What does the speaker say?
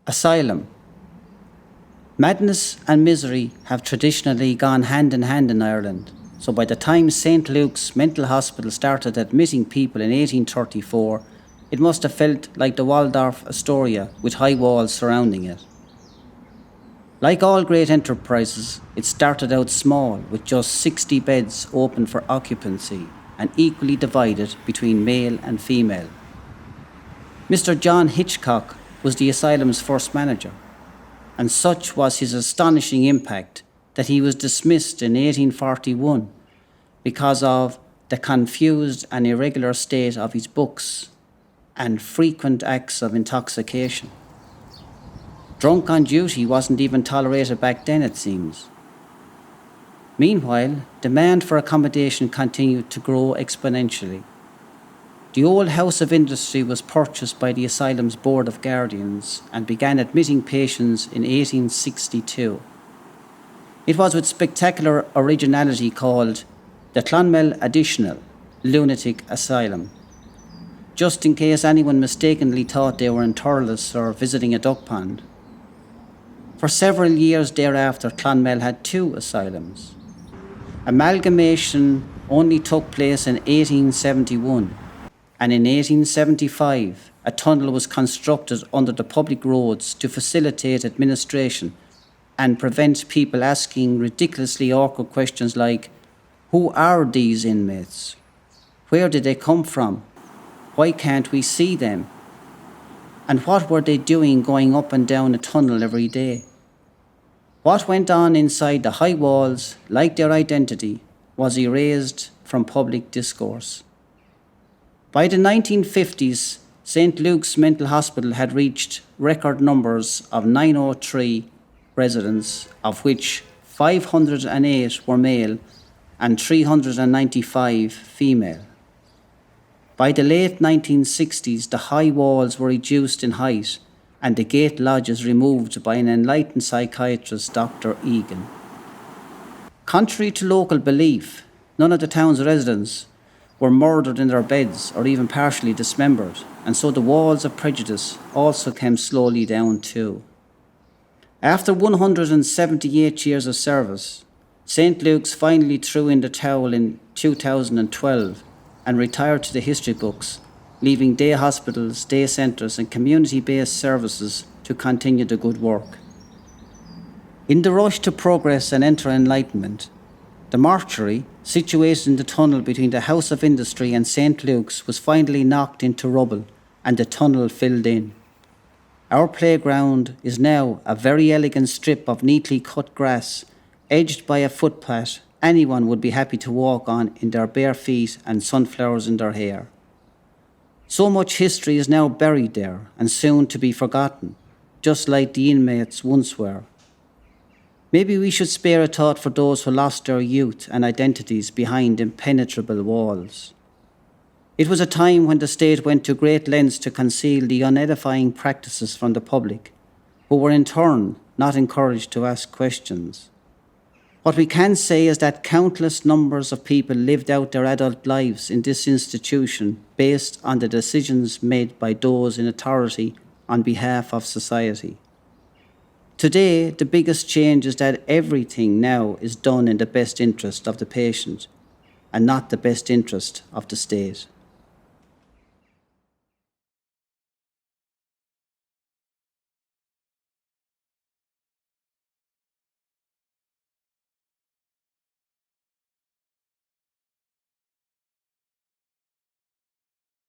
Asylum. Madness and misery have traditionally gone hand in hand in Ireland, so by the time St. Luke's Mental Hospital started admitting people in 1834, it must have felt like the Waldorf Astoria with high walls surrounding it. Like all great enterprises, it started out small with just 60 beds open for occupancy and equally divided between male and female. Mr. John Hitchcock was the asylum's first manager, and such was his astonishing impact that he was dismissed in 1841 because of the confused and irregular state of his books and frequent acts of intoxication. Drunk on duty wasn't even tolerated back then, it seems. Meanwhile, demand for accommodation continued to grow exponentially. The old House of Industry was purchased by the asylum's Board of Guardians and began admitting patients in 1862. It was with spectacular originality called the Clonmel Additional Lunatic Asylum, just in case anyone mistakenly thought they were in Thurles or visiting a duck pond. For several years thereafter, Clonmel had two asylums. Amalgamation only took place in 1871, and in 1875 a tunnel was constructed under the public roads to facilitate administration and prevent people asking ridiculously awkward questions like, who are these inmates? Where did they come from? Why can't we see them? And what were they doing going up and down a tunnel every day? What went on inside the high walls, like their identity, was erased from public discourse. By the 1950s, St. Luke's Mental Hospital had reached record numbers of 903 residents, of which 508 were male and 395 female. By the late 1960s, the high walls were reduced in height and the gate lodges removed by an enlightened psychiatrist, Dr. Egan. Contrary to local belief, none of the town's residents were murdered in their beds or even partially dismembered, and so the walls of prejudice also came slowly down too. After 178 years of service, St. Luke's finally threw in the towel in 2012 and retired to the history books, leaving day hospitals, day centres and community-based services to continue the good work. In the rush to progress and enter enlightenment, the mortuary, situated in the tunnel between the House of Industry and St. Luke's, was finally knocked into rubble and the tunnel filled in. Our playground is now a very elegant strip of neatly cut grass, edged by a footpath anyone would be happy to walk on in their bare feet and sunflowers in their hair. So much history is now buried there and soon to be forgotten, just like the inmates once were. Maybe we should spare a thought for those who lost their youth and identities behind impenetrable walls. It was a time when the state went to great lengths to conceal the unedifying practices from the public, who were in turn not encouraged to ask questions. What we can say is that countless numbers of people lived out their adult lives in this institution based on the decisions made by those in authority on behalf of society. Today, the biggest change is that everything now is done in the best interest of the patient and not the best interest of the state.